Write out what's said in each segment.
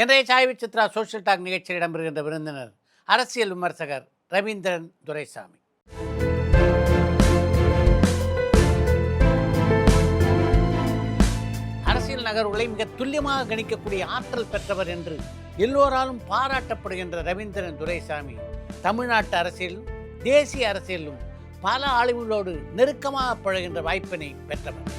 இன்றைய chai with Chitra social talk நிகழ்ச்சியில் இடம்பெறுகின்ற விருந்தினர் அரசியல் விமர்சகர் ரவீந்திரன் துரைசாமி. அரசியல் நகர்வுகளை மிக துல்லியமாக கணிக்கக்கூடிய ஆற்றல் பெற்றவர் என்று எல்லோராலும் பாராட்டப்படுகின்ற ரவீந்திரன் துரைசாமி தமிழ்நாட்டு அரசியலும் தேசிய அரசியலும் பல ஆளுகளோடு நெருக்கமாக பழகின்ற வாய்ப்பினை பெற்றவர்.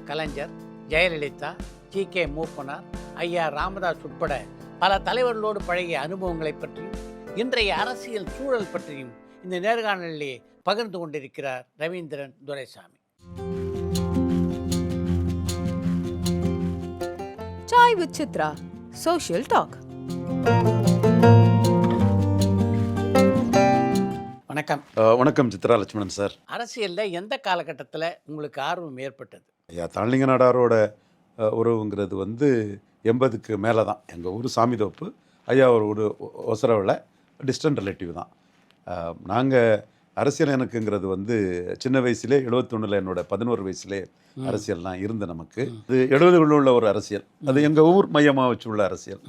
கலைஞர், ஜெயலலிதா, ஜி.கே. மூப்பனார், ஐயா ராமதாஸ் உட்பட பல தலைவர்களோடு பழகிய அனுபவங்களை பற்றியும் இன்றைய அரசியல் சூழல் பற்றியும் இந்த நேர்காணலிலே பகிர்ந்து கொண்டிருக்கிறார் Ravindran Duraisamy. Chai with Chitra social talk. வணக்கம். வணக்கம் சித்ரா லட்சுமணன் சார். அரசியலில் எந்த காலகட்டத்தில் உங்களுக்கு ஆர்வம் ஏற்பட்டது? ஐயா தாளிங்க நாடாரோட உறவுங்கிறது 80க்கு மேலே தான். எங்கள் ஊர் சாமிதோப்பு, ஐயா ஒரு ஒசரவில் டிஸ்டன்ட் ரிலேட்டிவ் தான். நாங்கள் அரசியல் எனக்குங்கிறது சின்ன வயசுலே 71 என்னோட 11 வயசுலே அரசியல்லாம் இருந்து நமக்கு இது 70களில் உள்ள ஒரு அரசியல். அது எங்கள் ஊர் மையமாக வச்சு உள்ள அரசியல்.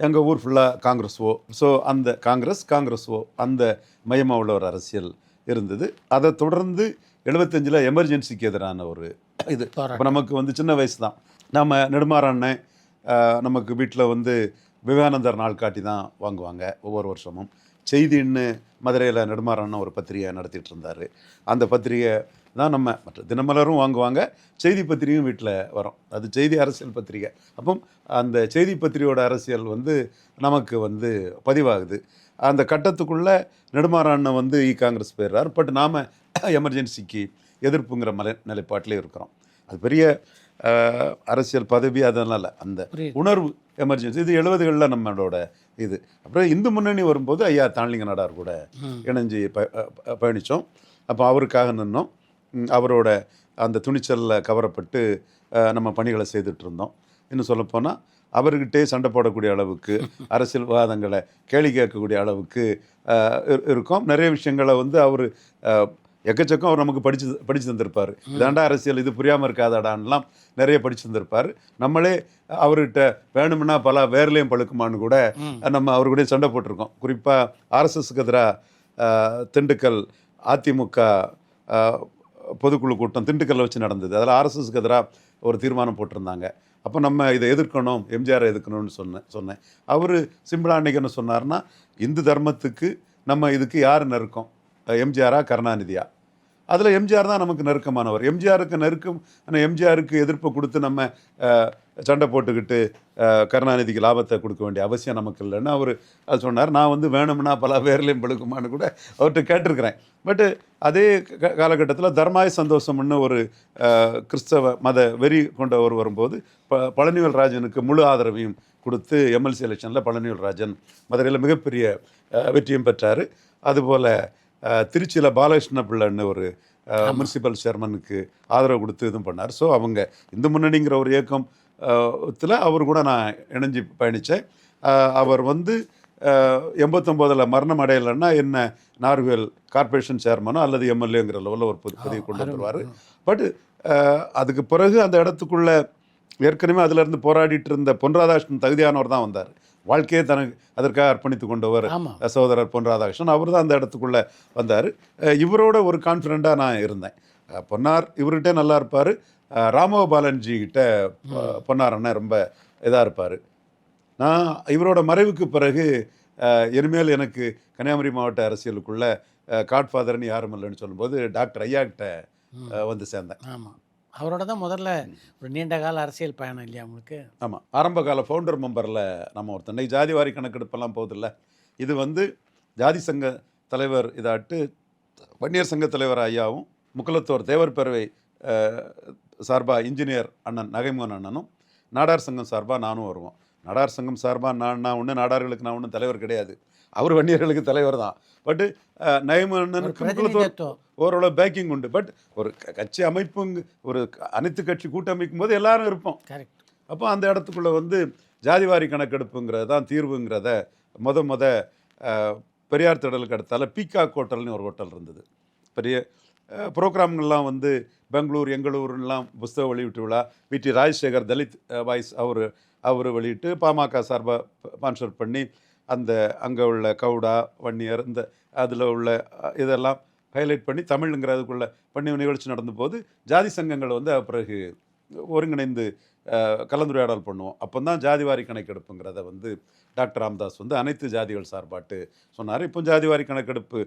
எங்கள் ஊர் ஃபுல்லாக காங்கிரஸ்வோ, ஸோ அந்த காங்கிரஸ்வோ அந்த மையமாக உள்ள ஒரு அரசியல் இருந்தது. அதை தொடர்ந்து 75 எமர்ஜென்சிக்கு எதிரான ஒரு இது. இப்போ நமக்கு சின்ன வயசு தான். நம்ம நெடுமாறண்ணன் நமக்கு வீட்டில் விவேகானந்தர் நாள் காட்டி தான் வாங்குவாங்க ஒவ்வொரு வருஷமும். செய்தின்னு மதுரையில் நெடுமாறண்ணன் ஒரு பத்திரிகை நடத்திட்டு இருந்தார். அந்த பத்திரிகை தான் நம்ம மற்ற தினமலரும் வாங்குவாங்க, செய்தி பத்திரிகையும் வீட்டில் வரும். அது செய்தி அரசியல் பத்திரிகை. அப்போ அந்த செய்தி பத்திரிகையோட அரசியல் நமக்கு பதிவாகுது. அந்த கட்டத்துக்குள்ளே நெடுமாறண்ணன் காங்கிரஸ் போயிடுறார். பட் நாம் எமர்ஜென்சிக்கு எதிர்ப்புங்கிற நிலைப்பாட்டிலே இருக்கிறோம். அது பெரிய அரசியல் பதவி அதனால் அந்த உணர்வு எமர்ஜென்சி. இது 70களில் நம்மளோட இது. அப்புறம் இந்து முன்னணி வரும்போது ஐயா தாளிங்க நாடார் கூட இணைஞ்சு பயணித்தோம். அப்போ அவருக்காக நின்னோம். அவரோட அந்த துணிச்சலில் கவரப்பட்டு நம்ம பணிகளை செய்துட்டு இருந்தோம். இன்னும் சொல்லப்போனால் அவர்கிட்டே சண்டை போடக்கூடிய அளவுக்கு அரசியல் விவாதங்களை கேள்வி கேட்கக்கூடிய அளவுக்கு இருக்கும். நிறைய விஷயங்களை அவர் எக்கச்சக்கம் அவர் நமக்கு படித்து தந்திருப்பார். இதாண்டா அரசியல், இது புரியாமல் இருக்காதாடான்லாம் நிறைய படித்து தந்திருப்பார். நம்மளே அவர்கிட்ட வேணும்னா பல வேர்லேயும் பழுக்குமான்னு கூட நம்ம அவர் கூட சண்டை போட்டிருக்கோம். குறிப்பாக ஆர்எஸ்எஸ்க்கு எதிராக திண்டுக்கல் அதிமுக பொதுக்குழு கூட்டம் திண்டுக்கல்ல வச்சு நடந்தது. அதில் ஆர்எஸ்எஸ்க்கு எதிராக ஒரு தீர்மானம் போட்டிருந்தாங்க. அப்போ நம்ம இதை எதிர்க்கணும், எம்ஜிஆரை எதிர்க்கணும்னு சொன்னேன். அவர் சிம்பிளாக அன்றைக்கி என்ன சொன்னார்னா, இந்து தர்மத்துக்கு நம்ம இதுக்கு யார் நெருக்கம், எம்ஜிஆரா கருணாநிதியா? அதில் எம்ஜிஆர் தான் நமக்கு நெருக்கமானவர். எம்ஜிஆருக்கு எதிர்ப்பை கொடுத்து நம்ம சண்டை போட்டுக்கிட்டு கருணாநிதிக்கு லாபத்தை கொடுக்க வேண்டிய அவசியம் நமக்கு இல்லைன்னு அவர் அது சொன்னார். நான் வேணும்னா பல பேர்லேயும் பழுக்குமான்னு கூட அவர்கிட்ட கேட்டிருக்கிறேன். பட்டு அதே காலகட்டத்தில் தர்மாய சந்தோஷம்னு ஒரு கிறிஸ்தவ மத வெறி கொண்டவர் வரும்போது பழனிவேல் ராஜனுக்கு முழு ஆதரவையும் கொடுத்து எம்எல்சி எலெக்ஷனில் பழனிவேல் ராஜன் மதுரையில் மிகப்பெரிய வெற்றியும் பெற்றார். அதுபோல் திருச்சியில் பாலகிருஷ்ண பிள்ளைன்னு ஒரு முனிசிபல் சேர்மனுக்கு ஆதரவு கொடுத்து இதுவும் பண்ணார். ஸோ அவங்க இந்து முன்னணிங்கிற ஒரு இயக்கத்தில் அவர் கூட நான் இணைஞ்சு பயணித்தேன். அவர் 89 மரணம் அடையலைன்னா என்ன நார்வேல் கார்பரேஷன் சேர்மனோ அல்லது எம்எல்ஏங்கிற லெவலில் ஒரு பதவி கொண்டு வந்துடுவார். பட் அதுக்கு பிறகு அந்த இடத்துக்குள்ளே ஏற்கனவே அதிலிருந்து போராடிட்டு இருந்த பொன் ராதாகிருஷ்ணன் தகுதியானவர் தான் வந்தார். வாழ்க்கையே தனக்கு அதற்காக அர்ப்பணித்து கொண்டவர் சகோதரர் பொன் ராதாகிருஷ்ணன். அவர் தான் அந்த இடத்துக்குள்ளே வந்தார். இவரோட ஒரு கான்ஃபிடெண்ட்டாக நான் இருந்தேன். பொன்னார் இவர்கிட்ட நல்லா இருப்பார். ராமகோபாலன்ஜிக்கிட்ட பொன்னார் அண்ணன் ரொம்ப இதாக இருப்பார். நான் இவரோட மறைவுக்கு பிறகு இனிமேல் எனக்கு கன்னியாகுமரி மாவட்ட அரசியலுக்குள்ளே காட்ஃபாதர்னு யாரும் இல்லைன்னு சொல்லும்போது டாக்டர் ஐயா கிட்ட சேர்ந்தேன். ஆமாம், அவரோட தான் முதல்ல ஒரு நீண்ட கால அரசியல் பயணம் இல்லையா உங்களுக்கு? ஆமாம், ஆரம்ப கால ஃபவுண்டர் மெம்பரில் நம்ம ஒருத்தர். இன்னைக்கு ஜாதி வாரி கணக்கெடுப்பெல்லாம் போகுதில்ல, இது ஜாதி சங்க தலைவர் இதாட்டு வன்னியர் சங்க தலைவர் ஐயாவும் முக்குலத்தோர் தேவர் பேரவை சார்பாக இன்ஜினியர் அண்ணன் நகைமோகன் அண்ணனும் நாடார் சங்கம் சார்பாக நானும் வருவோம். நாடார் சங்கம் சார்பாக நான் ஒன்று, நாடார்களுக்கு நான் ஒன்றும் தலைவர் கிடையாது. அவர் வன்னியர்களுக்கு தலைவர் தான். பட்டு நயமன்னனுக்கு ஓரளவு பேக்கிங் உண்டு. பட் ஒரு கட்சி அமைப்பு, ஒரு அனைத்து கட்சி கூட்டமைக்கும் போது எல்லாரும் இருப்போம். அப்போ அந்த இடத்துக்குள்ளே ஜாதிவாரி கணக்கெடுப்புங்கிறது தான் தீர்வுங்கிறத பெரியார் திடலுக்கு அடுத்தால பீகாக் ஹோட்டல்னு ஒரு ஹோட்டல் இருந்தது. பெரிய ப்ரோக்ராம்கள்லாம் வந்து பெங்களூர் எங்களூர்லாம் புஸ்தக வெளியீட்டு விழா விடி ராஜசேகர் தலித் வாய்ஸ் அவர் வெளியிட்டு பாமக சார்பாக ஸ்பான்சர் பண்ணி அந்த அங்கே உள்ள கவுடா வன்னியர் இந்த அதில் உள்ள இதெல்லாம் ஹைலைட் பண்ணி தமிழுங்கிறதுக்குள்ள பண்ணி நிகழ்ச்சி நடந்த போது ஜாதி சங்கங்கள் வந்து பிறகு ஒருங்கிணைந்து கலந்துரையாடல் பண்ணுவோம். அப்போ தான் ஜாதிவாரி கணக்கெடுப்புங்கிறத வந்து டாக்டர் ராமதாஸ் வந்து அனைத்து ஜாதிகள் சார்பாட்டு சொன்னார். இப்போ ஜாதிவாரி கணக்கெடுப்பு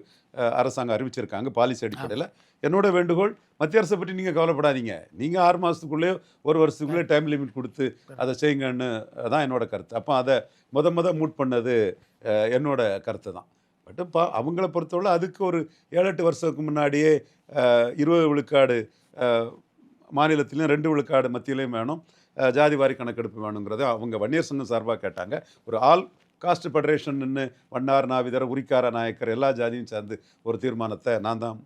அரசாங்கம் அறிவிச்சிருக்காங்க பாலிசி அடிப்படையில். என்னோட வேண்டுகோள், மத்திய அரசை பற்றி நீங்கள் கவலைப்படாதீங்க, நீங்கள் 6 மாதத்துக்குள்ளேயோ 1 வருஷத்துக்குள்ளேயோ டைம் லிமிட் கொடுத்து அதை செய்யுங்கன்னு தான் என்னோட கருத்து. அப்போ அதை மூட் பண்ணது என்னோட கருத்து தான். பட் அவங்கள பொறுத்தவரை அதுக்கு ஒரு 7-8 வருஷத்துக்கு முன்னாடியே 20 விழுக்காடு மாநிலத்திலையும் 2 விழுக்காடு மத்தியிலையும் வேணும், ஜாதிவாரி கணக்கெடுப்பு வேணுங்கிறத அவங்க வன்னியர் சங்கம் சார்பாக கேட்டாங்க. ஒரு ஆல் காஸ்ட் ஃபெடரேஷன்னு வண்ணார் நாவிதர் உரிக்கார நாயக்கர் எல்லா ஜாதியும் சேர்ந்து ஒரு தீர்மானத்தை நான் தான்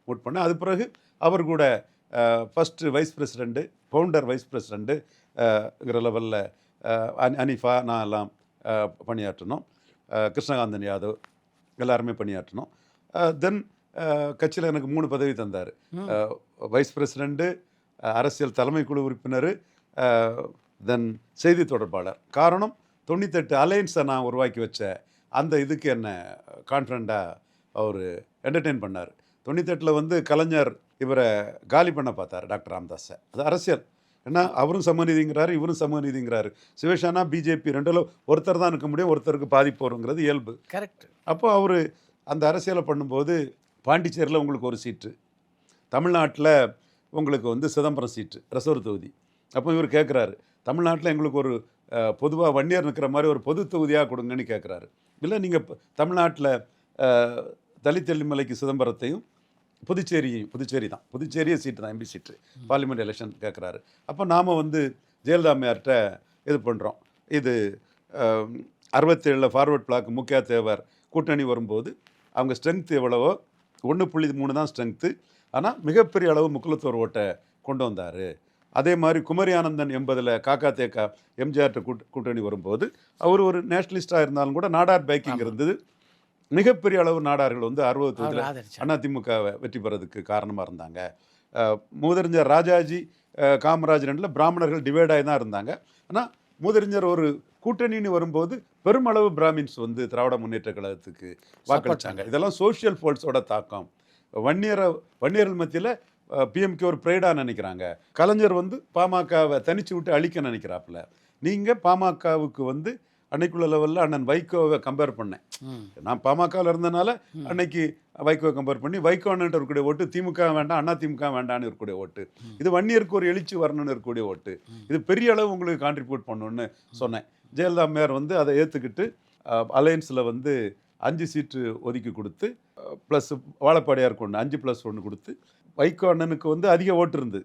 மூட் பண்ணேன். அது பிறகு அவர் கூட first vice president founder vice பிரசிடெண்ட்டுங்கிற லெவலில் அனிஃபா நான் எல்லாம் பணியாற்றணும், கிருஷ்ணகாந்தன் யாதவ் எல்லாருமே பணியாற்றணும். தென் கட்சியில் எனக்கு 3 பதவி தந்தார். வைஸ் பிரசிடெண்ட்டு, அரசியல் தலைமை குழு உறுப்பினர், தென் செய்தி தொடர்பாளர். காரணம் 98 அலையன்ஸை நான் உருவாக்கி வச்ச அந்த இதுக்கு என்ன கான்ஃபிடண்ட்டாக அவர் என்டர்டெயின் பண்ணார். 98 வந்து கலைஞர் இவரை காலி பண்ண பார்த்தார் டாக்டர் ராமதாஸை. அது அரசியல், ஏன்னா அவரும் சமநீதிங்கிறாரு இவரும் சமநீதிங்கிறாரு. சிவசேனா பிஜேபி ரெண்டில் ஒருத்தர் தான் இருக்க முடியும், ஒருத்தருக்கு பாதிப்பு வருங்கிறது இயல்பு. கரெக்ட். அப்போ அவர் அந்த அரசியலை பண்ணும்போது பாண்டிச்சேரியில் உங்களுக்கு ஒரு சீட்டு, தமிழ்நாட்டில் உங்களுக்கு வந்து சிதம்பரம் சீட்டு ரிசர்வ் தொகுதி. அப்போ இவர் கேட்குறாரு, தமிழ்நாட்டில் எங்களுக்கு ஒரு பொதுவாக வன்னியர் நிற்கிற மாதிரி ஒரு பொது தொகுதியாக கொடுங்கன்னு கேட்குறாரு. இல்லை நீங்கள் தமிழ்நாட்டில் தலித் எல்லிமலைக்கு சிதம்பரத்தையும் புதுச்சேரியே சீட்டு தான், எம்பி சீட்டு, பார்லிமெண்ட் எலெக்ஷன் கேட்குறாரு. அப்போ நாம் வந்து ஜெயலலிதா அம்மையார்கிட்ட இது பண்ணுறோம். இது 67 ஃபார்வர்ட் பிளாக் முக்கிய தேவர் கூட்டணி வரும்போது அவங்க ஸ்ட்ரென்த் எவ்வளவோ 1.3 தான் ஸ்ட்ரென்த்து, ஆனால் மிகப்பெரிய அளவு முக்குலத்தோர் ஓட்டை கொண்டு வந்தார். அதே மாதிரி குமரி ஆனந்தன் 80 காக்கா தேக்கா எம்ஜிஆர்ட்ட கூட்டணி வரும்போது அவர் ஒரு நேஷனலிஸ்டாக இருந்தாலும் கூட நாடார் பைக்கிங் இருந்தது. மிகப்பெரிய அளவு நாடார்கள் வந்து 60 தொகுதியில் அதிமுக வெற்றி பெறதுக்கு காரணமாக இருந்தாங்க. மூதறிஞர் ராஜாஜி காமராஜ் ரெண்டில் பிராமணர்கள் டிவைடாகி தான் இருந்தாங்க. ஆனால் மூதறிஞர் ஒரு கூட்டணின்னு வரும்போது பெருமளவு பிராமின்ஸ் வந்து திராவிட முன்னேற்ற கழகத்துக்கு வாக்களித்தாங்க. இதெல்லாம் சோஷியல் ஃபோர்ஸோட தாக்கம். வன்னியர்கள் மத்தியில் பிஎம்கே ஒரு ப்ரைடாக நினைக்கிறாங்க. கலைஞர் வந்து பாமகவை தனிச்சு விட்டு அழிக்க நினைக்கிறாப்புல. நீங்கள் பாமகவுக்கு வந்து அன்னைக்குள்ள லெவலில் அண்ணன் வைகோவை கம்பேர் பண்ணேன். நான் பாமகவில் இருந்தனால அன்னைக்கு வைகோவை கம்பேர் பண்ணி வைகோ அண்ணன் இருக்கக்கூடிய ஓட்டு திமுக வேண்டாம், அண்ணா திமுக வேண்டான்னு இருக்கக்கூடிய ஓட்டு, இது வன்னியருக்கு ஒரு எழுச்சி வரணும்னு இருக்கக்கூடிய ஓட்டு, இது பெரிய அளவு உங்களுக்கு கான்ட்ரிபியூட் பண்ணணும்னு சொன்னேன். ஜெயலலிதா அம்மையார் வந்து அதை ஏற்றுக்கிட்டு அலையன்ஸில் வந்து 5 சீட்டு ஒதுக்கி கொடுத்து ப்ளஸ் வாழப்பாடியாருக்கு 1 5+1 கொடுத்து வைகோ அண்ணனுக்கு வந்து அதிக ஓட்டு இருந்தது.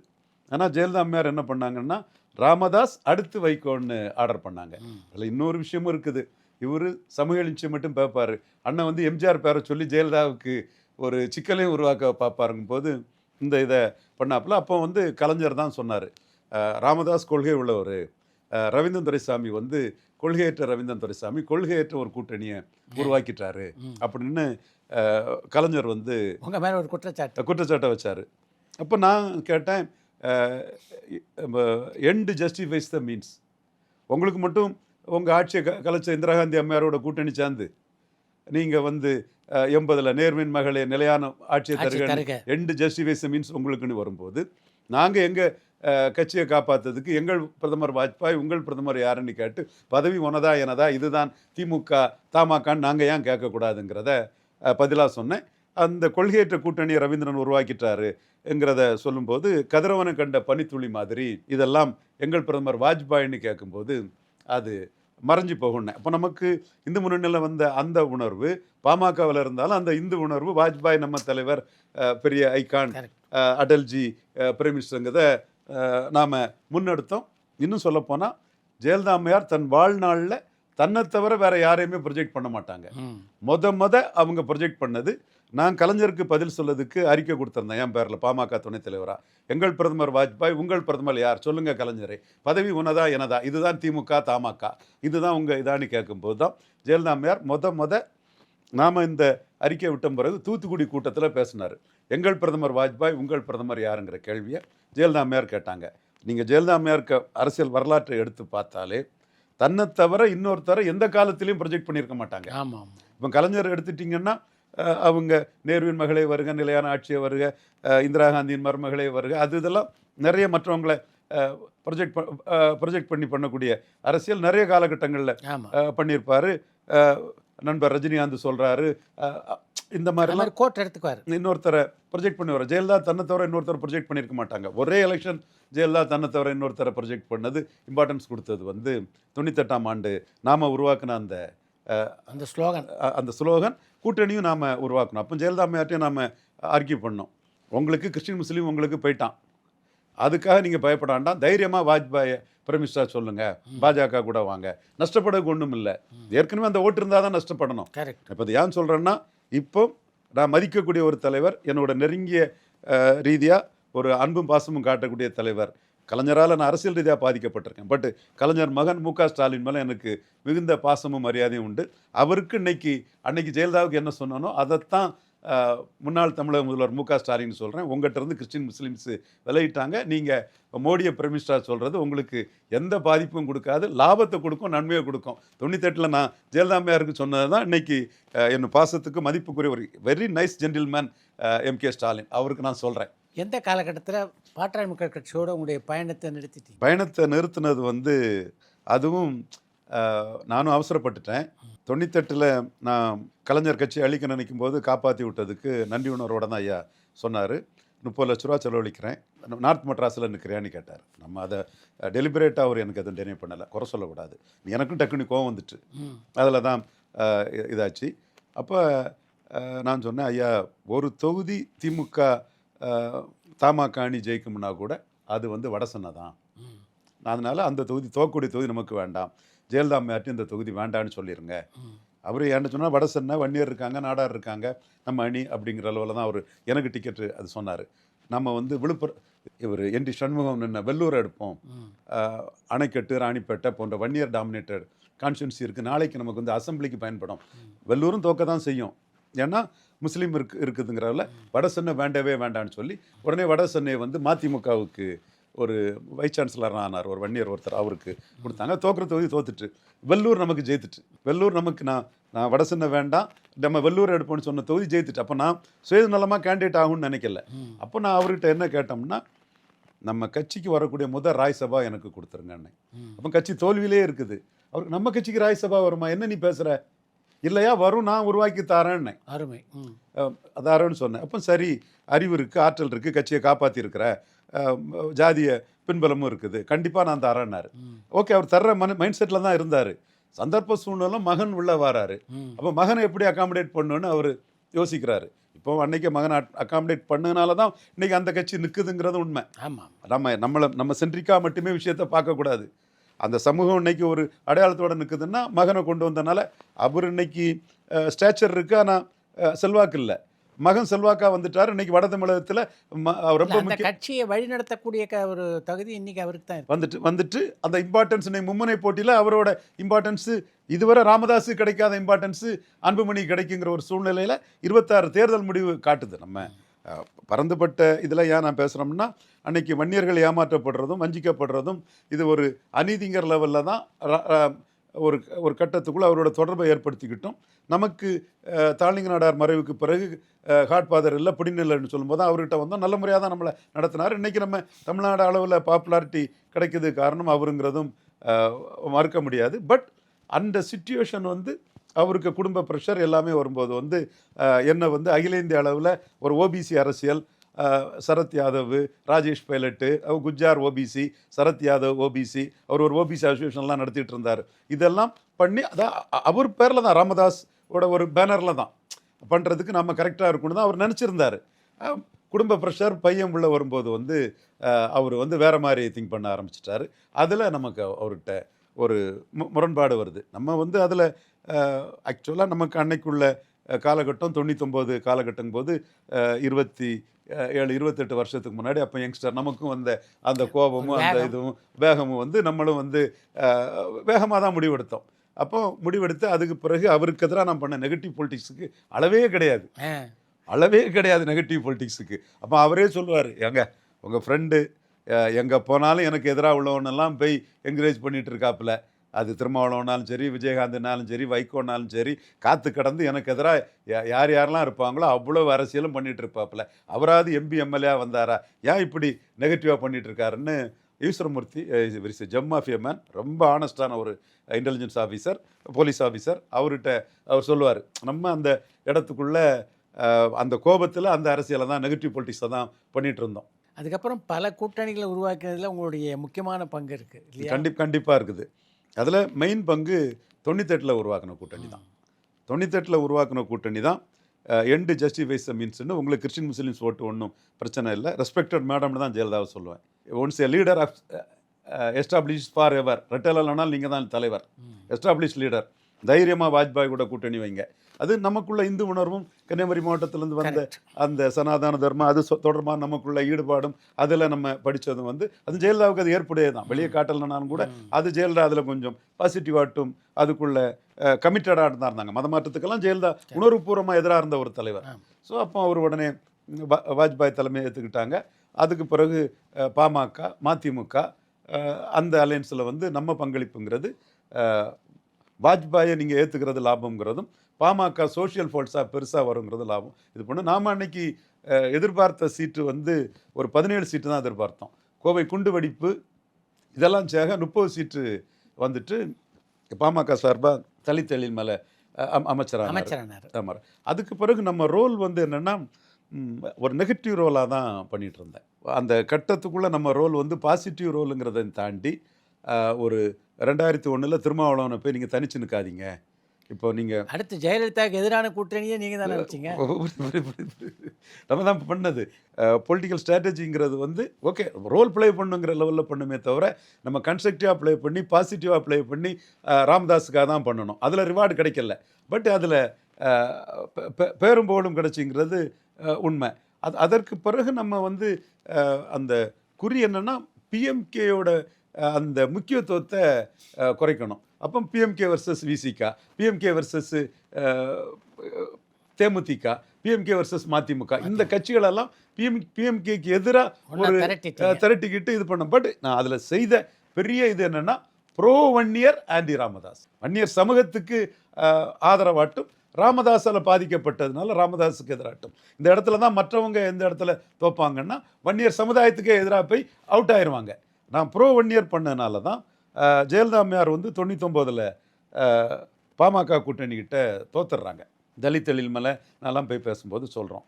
ஆனால் ஜெயலலிதா அம்மையார் என்ன பண்ணாங்கன்னா ராமதாஸ் அடுத்து வைகோன்னு ஆர்டர் பண்ணாங்க. அதில் இன்னொரு விஷயமும் இருக்குது. இவர் சமூக எழுச்சியை மட்டும் பார்ப்பார். அண்ணன் வந்து எம்ஜிஆர் பேரை சொல்லி ஜெயலலிதாவுக்கு ஒரு சிக்கலையும் உருவாக்க பார்ப்பாருங்கும் போது இந்த இதை பண்ணாப்புல. அப்போ வந்து கலைஞர் தான் சொன்னார், ராமதாஸ் கொள்கை உள்ளவர், ரவீந்திரன் துரைசாமி வந்து கொள்கையற்ற ரவீந்திரன் துரைசாமி கொள்கையற்ற ஒரு கூட்டணியை உருவாக்கிட்டாரு அப்படின்னு கலைஞர் வந்து உங்கள் மேலே ஒரு குற்றச்சாட்டை வச்சார். அப்போ நான் கேட்டேன், எண்டு ஜஸ்டிஃபைஸ் த மீன்ஸ். உங்களுக்கு மட்டும் உங்கள் ஆட்சியை கலைச்ச இந்திரா காந்தி அம்மையாரோட கூட்டணி சேர்ந்து நீங்கள் வந்து 80 நேர்மின் மகளே நிலையான ஆட்சியை தருக எண்டு ஜஸ்டிஃபைஸ் த மீன்ஸ் உங்களுக்குன்னு வரும்போது நாங்கள் எங்கள் கட்சியை காப்பாற்றுறதுக்கு எங்கள் பிரதமர் வாஜ்பாய் உங்கள் பிரதமர் யாருன்னு கேட்டு பதவி உனதா எனதா இதுதான் திமுக தமாகான்னு நாங்கள் ஏன் கேட்கக்கூடாதுங்கிறத பதிலாக சொன்னேன். அந்த கொள்கையற்ற கூட்டணியை ரவீந்திரன் உருவாக்கிட்டாருங்கிறத சொல்லும்போது கதிரவனை கண்ட பனித்துளி மாதிரி இதெல்லாம் எங்கள் பிரதமர் வாஜ்பாயின்னு கேட்கும்போது அது மறைஞ்சு போகும்னு. அப்போ நமக்கு இந்து முன்னணியில் வந்த அந்த உணர்வு பாமகவில் இருந்தாலும் அந்த இந்து உணர்வு வாஜ்பாய் நம்ம தலைவர் பெரிய ஐகான் அடல்ஜி பிரைம் மினிஸ்டருங்கிறத நாம் முன்னெடுத்தோம். இன்னும் சொல்லப்போனால் ஜெயலலிதா அம்மையார் தன் வாழ்நாளில் தன்னை தவிர வேறு யாரையுமே ப்ரொஜெக்ட் பண்ண மாட்டாங்க. அவங்க ப்ரொஜெக்ட் பண்ணது நான் கலைஞருக்கு பதில் சொல்லதுக்கு அறிக்கை கொடுத்துருந்தேன் என் பேரில் பாமக துணைத் தலைவராக. எங்கள் பிரதமர் வாஜ்பாய் உங்கள் பிரதமர் யார் சொல்லுங்கள் கலைஞரை, பதவி உனதா எனதா, இதுதான் திமுக தமாகா, இதுதான் உங்கள் இதான்னு கேட்கும்போது தான் ஜெயலலிதா அம்மையார் நாம் இந்த அறிக்கை விட்ட பிறகு தூத்துக்குடி கூட்டத்தில் பேசினார். எங்கள் பிரதமர் வாஜ்பாய், உங்கள் பிரதமர் யாருங்கிற கேள்வியை ஜெயலலிதா அம்மையார் கேட்டாங்க. நீங்கள் ஜெயலலிதா அம்மையாருக்கு அரசியல் வரலாற்றை எடுத்து பார்த்தாலே தன்னை தவிர இன்னொருத்தர எந்த காலத்திலையும் ப்ரொஜெக்ட் பண்ணியிருக்க மாட்டாங்க. ஆமாம். இப்போ கலைஞர் எடுத்துட்டிங்கன்னா அவங்க நேருவின் மகளே வருக, நிலையான ஆட்சியை வருக, இந்திரா காந்தியின் மருமகளே வருக, அது இதெல்லாம் நிறைய மற்றவங்களை ப்ரொஜெக்ட் பண்ணக்கூடிய அரசியல் நிறைய காலகட்டங்களில் பண்ணியிருப்பார். நண்பர் ரஜினிகாந்த் சொல்கிறாரு, இந்த மாதிரிலாம் கோட் எடுத்துக்குவார். இன்னொருத்தரை ப்ரொஜெக்ட் பண்ணுவார். ஜெயலலிதா தன்னை தவிர இன்னொருத்தரை ப்ரொஜெக்ட் பண்ணியிருக்க மாட்டாங்க. ஒரே எலெக்ஷன் ஜெயலலிதா தன்னை தவிர இன்னொருத்தரை ப்ரொஜெக்ட் பண்ணது, இம்பார்ட்டன்ஸ் கொடுத்தது 98ஆம் ஆண்டு நாம் உருவாக்குன அந்த ஸ்லோகன் கூட்டணியும் நாம் உருவாக்கணும். அப்போ ஜெயலலிதா அம்மையார்ட்டையும் நாம் ஆர்கியூ பண்ணோம். உங்களுக்கு கிறிஸ்டின் முஸ்லீம் உங்களுக்கு போயிட்டான், அதுக்காக நீங்கள் பயப்பட வேண்டாம், தைரியமாக வாஜ்பாயை பிரைம் மினிஸ்டராக சொல்லுங்கள், பாஜக கூட வாங்க, நஷ்டப்படக்கு ஒன்றும் இல்லை. ஏற்கனவே அந்த ஓட்டு இருந்தால் தான் நஷ்டப்படணும். இப்போ அது ஏன் சொல்கிறேன்னா, இப்போ நான் மதிக்கக்கூடிய ஒரு தலைவர், என்னோட நெருங்கிய ரீதியாக ஒரு அன்பும் பாசமும் காட்டக்கூடிய தலைவர். கலைஞரால் நான் அரசியல் ரீதியாக பாதிக்கப்பட்டிருக்கேன். பட் கலைஞர் மகன் மு க ஸ்டாலின் மேலே எனக்கு மிகுந்த பாசமும் மரியாதையும் உண்டு. அவருக்கு அன்னைக்கு ஜெயலலிதாவுக்கு என்ன சொன்னானோ அதைத்தான் முன்னாள் தமிழக முதல்வர் மு க ஸ்டாலின் சொல்கிறேன். உங்கள்கிட்ட இருந்து கிறிஸ்டின் முஸ்லீம்ஸு விலகிட்டாங்க, நீங்கள் மோடியை பிரைம் மினிஸ்டராக சொல்கிறது உங்களுக்கு எந்த பாதிப்பும் கொடுக்காது, லாபத்தை கொடுக்கும், நன்மையை கொடுக்கும். 98ல் நான் ஜெயலலிதா அம்மையாருக்கு சொன்னது தான் இன்னைக்கு என் பாசத்துக்கு மதிப்புக்குரிய ஒரு very nice gentleman MK. Stalin, அவருக்கு நான் சொல்கிறேன். எந்த காலகட்டத்தில் பாட்டாளி மக்கள் கட்சியோட உங்களுடைய பயணத்தை நிறுத்திட்டீங்க? பயணத்தை நிறுத்தினது அதுவும் நானும் அவசரப்பட்டுட்டேன். 98ல் நான் கலைஞர் கட்சி அழிக்க நினைக்கும் போது காப்பாற்றி விட்டதுக்கு நன்றி உணர்வோட தான் ஐயா சொன்னார். 30 லட்ச ரூபா செலவழிக்கிறேன், நார்த் மெட்ராஸில் நிற்கிறியான்னு கேட்டார். நம்ம அதை டெலிபரேட்டாக அவர் எனக்கு அதை டெனிவ் பண்ணலை, குறை சொல்லக்கூடாது. எனக்கும் டக்குனு கோவம் வந்துட்டு அதில் தான் இதாச்சு. அப்போ நான் சொன்னேன், ஐயா ஒரு தொகுதி திமுக தமாக அணி ஜெயிக்கும்னா கூட அது வடசென்னை தான், அதனால் அந்த தொகுதி தோக்கக்கூடிய தொகுதி நமக்கு வேண்டாம், ஜெயலலிதா அம்மையார்ட்டும் இந்த தொகுதி வேண்டான்னு சொல்லிடுங்க. அவர் என்ன சொன்னால், வடசென்னை வன்னியர் இருக்காங்க, நாடார் இருக்காங்க, நம்ம அணி அப்படிங்கிற அளவில் தான் அவர் எனக்கு டிக்கெட்டு அது சொன்னார். நம்ம விழுப்புரம் இவர் என்.டி. சண்முகம் நின்ன வெள்ளூரை எடுப்போம், அணைக்கட்டு ராணிப்பேட்டை போன்ற வன்னியர் டாமினேட்டட் கான்ஸ்டியூன்சி இருக்குது, நாளைக்கு நமக்கு அசம்பிளிக்கு பயன்படும். வெள்ளூரும் தோக்க தான் செய்யும், ஏன்னா முஸ்லீம் இருக்குதுங்கிறதுல வடசென்னை வேண்டவே வேண்டான்னு சொல்லி உடனே வடசென்னையை மதிமுகவுக்கு ஒரு வைஸ் சான்சலர் ஆனார், ஒரு வன்னியர் ஒருத்தர், அவருக்கு கொடுத்தாங்க. தோக்குற தொகுதி தோத்துட்டு வெள்ளூர் நமக்கு ஜெயித்துட்டு, வெள்ளூர் நமக்கு நான் வடசென்னை வேண்டாம், நம்ம வெள்ளூர் எடுப்போம்னு சொன்ன தொகுதி ஜெயித்துட்டு. அப்போ நான் சுயநலமாக கேண்டிடேட் ஆகும்னு நினைக்கல. அப்போ நான் அவர்கிட்ட என்ன கேட்டோம்னா, நம்ம கட்சிக்கு வரக்கூடிய முதல் ராய்சபா எனக்கு கொடுத்துருங்கன்னு. அப்போ கட்சி தோல்வியிலே இருக்குது, அவருக்கு நம்ம கட்சிக்கு ராய்சபா வருமா, என்ன நீ பேசுகிற, இல்லையா வரும், நான் உருவாக்கி தாரேன்னு. அருமை, அதாரன்னு சொன்னேன். அப்போ சரி, அறிவு இருக்குது, ஆற்றல் இருக்குது, கட்சியை காப்பாற்றிருக்கிற, ஜாதிய பின்பலமும் இருக்குது, கண்டிப்பாக நான் தரேன்னாரு. ஓகே, அவர் தர்ற மைண்ட் செட்டில் தான் இருந்தார். சந்தர்ப்ப சூழ்நிலை மகன் உள்ள வராரு. அப்போ மகனை எப்படி அகாமடேட் பண்ணணுன்னு அவர் யோசிக்கிறாரு. இப்போ அன்னைக்கு மகனை அகாமடேட் பண்ணதுனால தான் இன்னைக்கு அந்த கட்சி நிற்குதுங்கிறது உண்மை. ஆமாம், நம்ம சென்ட்ரிக்காக மட்டுமே விஷயத்தை பார்க்கக்கூடாது. அந்த சமூகம் இன்னைக்கு ஒரு அடையாளத்தோடு நிற்குதுன்னா மகனை கொண்டு வந்தனால அவர் இன்னைக்கு ஸ்டேச்சர் இருக்குது, ஆனால் செல்வாக்கு இல்லை. மகன் செல்வாக்கா வந்துட்டார். இன்னைக்கு வட தமிழகத்தில் ரொம்ப முக்கிய கட்சியை வழிநடத்தக்கூடிய ஒரு தகுதி இன்னைக்கு அவருக்கு தான் வந்துட்டு அந்த இம்பார்ட்டன்ஸ் இன்னைக்கு மும்முனை போட்டியில் அவரோட இம்பார்ட்டன்ஸு இதுவரை ராமதாஸு கிடைக்காத இம்பார்ட்டன்ஸு அன்புமணி கிடைக்குங்கிற ஒரு சூழ்நிலையில் 26 தேர்தல் முடிவு காட்டுது. நம்ம பறந்துபட்ட இதில் ஏன் நான் பேசுகிறோம்னா, அன்னைக்கு வன்னியர்கள் ஏமாற்றப்படுறதும் வஞ்சிக்கப்படுறதும் இது ஒரு அநீதிங்கிற லெவலில் தான் ஒரு கட்டத்துக்குள்ளே அவரோட தொடர்பை ஏற்படுத்திக்கிட்டோம். நமக்கு தாளிங்க நாடார் மறைவுக்கு பிறகு ஹாட்ஃபாதர் இல்லை, பிடிநிலைன்னு சொல்லும்போது அவர்கிட்ட வந்தோம், நல்ல முறையாக தான் நம்மளை நடத்தினார். இன்றைக்கி நம்ம தமிழ்நாடு அளவில் பாப்புலாரிட்டி கிடைக்கிறது காரணம் அவருங்கிறதும் மறுக்க முடியாது. பட் அந்த சிச்சுவேஷன் அவருக்கு குடும்ப ப்ரெஷர் எல்லாமே வரும்போது என்ன அகில இந்திய அளவில் ஒரு ஓபிசி அரசியல், சரத் யாதவ், ராஜேஷ் பைலட்டு, குஜ்ஜார் ஓபிசி, சரத் யாதவ் ஓபிசி, அவர் ஒரு ஓபிசி அசோசியேஷன்லாம் நடத்திட்டு இருந்தார். இதெல்லாம் பண்ணி அதான் அவர் பேரில் தான், ராமதாஸோட ஒரு பேனரில் தான் பண்ணுறதுக்கு நம்ம கரெக்டாக இருக்கணும் தான் அவர் நினச்சிருந்தார். குடும்ப ப்ரெஷர் பையன் உள்ள வரும்போது அவர் வேறு மாதிரி திங்க் பண்ண ஆரம்பிச்சிட்டாரு. அதில் நமக்கு அவர்கிட்ட ஒரு முரண்பாடு வருது. நம்ம அதில் ஆக்சுவலாக நமக்கு அன்னைக்குள்ள காலகட்டம் 99 காலகட்டம் போது 27-28 வருஷத்துக்கு முன்னாடி, அப்போ யங்ஸ்டர் நமக்கும் அந்த கோபமும் அந்த இதுவும் வேகமும் நம்மளும் வேகமாக தான் முடிவெடுத்தோம். அப்போ முடிவெடுத்து அதுக்கு பிறகு அவருக்கு எதிராக நான் பண்ண நெகட்டிவ் பொலிட்டிக்ஸுக்கு அளவே கிடையாது, ஆ. அளவே கிடையாது நெகட்டிவ் பொலிட்டிக்ஸுக்கு. அப்போ அவரே சொல்லுவார், எங்க உங்கள் ஃப்ரெண்டு எங்கே போனாலும் எனக்கு எதிராக உள்ளவனெல்லாம் போய் என்கரேஜ் பண்ணிகிட்டு இருக்காப்புல, அது திருமாவளவனாலும் சரி, விஜயகாந்த்னாலும் சரி, வைகோனாலும் சரி, காத்து கடந்து எனக்கு எதிராக யார் யாரெல்லாம் இருப்பாங்களோ அவ்வளோ அரசியலும் பண்ணிகிட்டு இருப்பாப்புல, அவராது எம்பி எம்எல்ஏ வந்தாரா, ஏன் இப்படி நெகட்டிவாக பண்ணிகிட்டு இருக்காருன்னு Eswaramoorthy gem of a man, ரொம்ப ஆனஸ்டான ஒரு இன்டெலிஜென்ஸ் ஆஃபீஸர், போலீஸ் ஆஃபீஸர், அவர்கிட்ட அவர் சொல்லுவார், நம்ம அந்த இடத்துக்குள்ளே அந்த கோபத்தில் அந்த அரசியலை தான் நெகட்டிவ் பொலிட்டிக்ஸை தான் பண்ணிகிட்டு இருந்தோம். அதுக்கப்புறம் பல கூட்டணிகளை உருவாக்குறதுல உங்களுடைய முக்கியமான பங்கு இருக்குது இல்லையா? கண்டிப்பாக இருக்குது. அதில் மெயின் பங்கு 98 உருவாக்கின கூட்டணி தான். 98 உருவாக்கின கூட்டணி தான் எண்டு ஜஸ்டிஃபைஸ் த மீன்ஸ்னு. உங்களுக்கு கிறிஸ்டின் முஸ்லீம்ஸ் ஓட்டு ஒன்றும் பிரச்சனை இல்லை, ரெஸ்பெக்டட் மேடம்னு தான் ஜெயலலிதாவை சொல்லுவேன். Once a leader of establish for ever, ரெட்டலானால் நீங்கள் தான் தலைவர், எஸ்டாப்ளிஷ் லீடர். தைரியமாக வாஜ்பாய் கூட கூட்டணி வைங்க. அது நமக்குள்ள இந்து உணர்வும் கன்னியாகுமரி மாவட்டத்திலேருந்து வந்த அந்த சனாதன தர்மம் அது தொடர்பாக நமக்குள்ள ஈடுபாடும் அதில் நம்ம படித்ததும் அது ஜெயலலிதாவுக்கு அது ஏற்புடையது தான். வெளியே காட்டலைனாலும் கூட அது ஜெயலலிதா அதில் கொஞ்சம் பாசிட்டிவாட்டும் அதுக்குள்ள கமிட்டடாக தான் இருந்தாங்க. மத மாற்றத்துக்கெல்லாம் ஜெயலலிதா உணர்வுபூர்வமாக எதிராக இருந்த ஒரு தலைவர். ஸோ அப்போ அவர் உடனே வாஜ்பாய் தலைமையை ஏற்றுக்கிட்டாங்க. அதுக்கு பிறகு பாமக, மதிமுக அந்த அலையன்ஸில் நம்ம பங்களிப்புங்கிறது வாஜ்பாயை நீங்கள் ஏற்றுக்கிறது லாபம்ங்கிறதும், பாமக சோஷியல் ஃபோர்ஸாக பெருசாக வருங்கிறது லாபம். இது பண்ணு நாம் அன்னைக்கு எதிர்பார்த்த சீட்டு ஒரு 17 சீட்டு தான் எதிர்பார்த்தோம். கோவை குண்டு வெடிப்பு இதெல்லாம் சேக 30 சீட்டு வந்துட்டு பாமக சார்பாக தலித்தெழில் மேலே அமைச்சரானார். ஆமாம். அதுக்கு பிறகு நம்ம ரோல் என்னென்னா ஒரு நெகட்டிவ் ரோலாக தான் பண்ணிகிட்டு இருந்தேன். அந்த கட்டத்துக்குள்ளே நம்ம ரோல் பாசிட்டிவ் ரோலுங்கிறத தாண்டி ஒரு 2001 திருமாவளவனை போய் நீங்கள் தனிச்சு நிற்காதீங்க, இப்போ நீங்கள் அடுத்து ஜெயலலிதாவுக்கு எதிரான கூட்டணியே நீங்கள் தான் நினச்சிங்க. நம்ம தான் பண்ணது பொலிட்டிக்கல் ஸ்ட்ராட்டஜிங்கிறது ஓகே ரோல் ப்ளே பண்ணுங்கிற லெவலில் பண்ணுமே தவிர நம்ம கன்ஸ்ட்ரக்டிவாக ப்ளே பண்ணி பாசிட்டிவாக ப்ளே பண்ணி ராமதாஸுக்காக தான் பண்ணணும். அதில் ரிவார்டு கிடைக்கல, பட் அதில் பேரும் புகழும் கிடைச்சிங்கிறது உண்மை. அதற்கு பிறகு நம்ம அந்த குறி என்னென்னா பிஎம்கேயோட அந்த முக்கியத்துவத்தை குறைக்கணும். அப்போ PMK versus Visika, PMK versus தேமுதிக, பிஎம்கே வர்சஸ் மதிமுக, இந்த கட்சிகளெல்லாம் பிஎம்கேக்கு எதிராக ஒரு திரட்டிக்கிட்டு இது பண்ண. பட் நான் அதில் செய்த பெரிய இது என்னென்னா ப்ரோ வன்னியர் ஆண்டி ராமதாஸ், வன்னியர் சமூகத்துக்கு ஆதரவாட்டும் ராமதாஸால் பாதிக்கப்பட்டதுனால ராமதாஸுக்கு எதிராட்டும். இந்த இடத்துல தான் மற்றவங்க எந்த இடத்துல தோப்பாங்கன்னா வன்னியர் சமுதாயத்துக்கே எதிராக போய் அவுட் ஆயிடுவாங்க. நான் ப்ரோ ஒன்னியர் பண்ணனால தான் ஜெயலலிதா அம்மையார் 99 பாமக கூட்டணிக்கிட்ட தோத்துடுறாங்க. தலித்தெழில் மேலே நான்லாம் போய் பேசும்போது சொல்கிறோம்,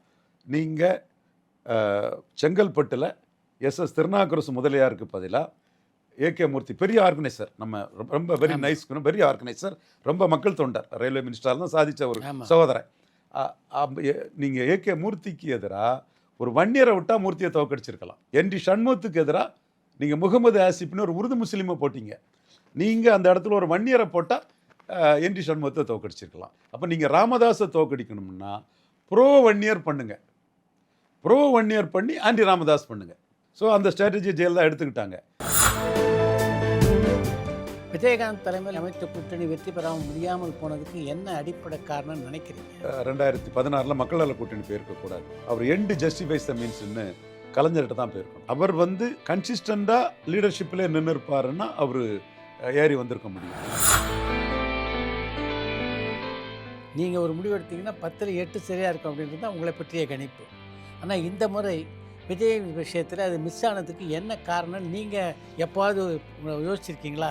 நீங்கள் செங்கல்பட்டில் எஸ்எஸ் திருநாவுக்கரசு முதலியாருக்கு பதிலாக ஏகே மூர்த்தி, பெரிய ஆர்கனைசர், நம்ம ரொம்ப வெரி நைஸ், பெரிய ஆர்கனைசர், ரொம்ப மக்கள் தொண்டர், ரயில்வே மினிஸ்டர் தான் சாதித்த ஒரு சகோதரன். நீங்கள் ஏகே மூர்த்திக்கு எதிராக ஒரு வன்னியரை விட்டால் மூர்த்தியை தோக்கடிச்சிருக்கலாம். என்டி சண்முகத்துக்கு எதிராக நீங்கள் முகமது ஆசிப்னு ஒரு உருது முஸ்லீமை போட்டிங்க, நீங்கள் அந்த இடத்துல ஒரு வன்னியரை போட்டால் என்டி சண்முகத்தை தோக்கடிச்சிருக்கலாம். அப்போ நீங்கள் ராமதாஸை தோக்கடிக்கணும்னா ப்ரோ வன்னியர் பண்ணுங்கள், ப்ரோ வன்னியர் பண்ணி ஆண்டி ராமதாஸ் பண்ணுங்கள். ஸோ அந்த ஸ்ட்ராட்டஜியை ஜெயலலிதா எடுத்துக்கிட்டாங்க. விஜயகாந்த் தலைமையில் அமைத்த கூட்டணி வெற்றி பெறாமல் முடியாமல் போனதுக்கு என்ன அடிப்படை காரணம்னு நினைக்கிறீங்க? 2016 மக்கள் நல கூட்டணி போயிருக்கக்கூடாது. அவர் எண்டு ஜஸ்டிஃபைஸ் த மீன்ஸ்ன்னு கலைஞர்கிட்ட தான் போயிருக்கணும். அவர் கன்சிஸ்டண்டாக லீடர்ஷிப்பில் நின்று இருப்பாருன்னா அவர் ஏறி வந்திருக்க முடியும். நீங்கள் ஒரு முடிவு எடுத்தீங்கன்னா 10ல் 8 சரியாக இருக்கும் அப்படின்றது தான் உங்களை பற்றிய கணிப்பு. ஆனால் இந்த முறை விஜய் விஷயத்தில் அது மிஸ் ஆனதுக்கு என்ன காரணம் நீங்கள் எப்போது யோசிச்சிருக்கீங்களா?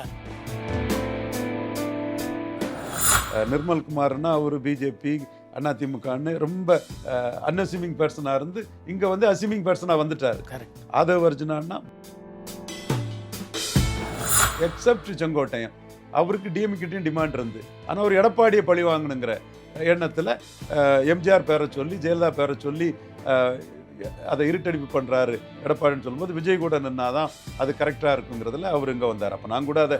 நிர்மல்குமார்னா அவர் பிஜேபி அதிமுகன்னு ரொம்ப அன்அசியூமிங் பர்சனாக இருந்து இங்கே அசியூமிங் பர்சனாக வந்துட்டார். கரெக்ட். ஆதவ் அர்ஜுனான்னா எக்ஸப்ட் செங்கோட்டையன், அவருக்கு டிஎம்கிட்டையும் டிமாண்ட் இருந்து, ஆனால் ஒரு எடப்பாடியை பழி வாங்கணுங்கிற எண்ணத்தில் எம்ஜிஆர் பேரை சொல்லி ஜெயலலிதா பேரை சொல்லி அதை இருட்டடிப்பு பண்ணுறாரு எடப்பாடின்னு சொல்லும்போது விஜய் கூட நின்னா தான் அது கரெக்டாக இருக்குங்கிறதுல அவர் இங்கே வந்தார். அப்போ நான் கூட அதை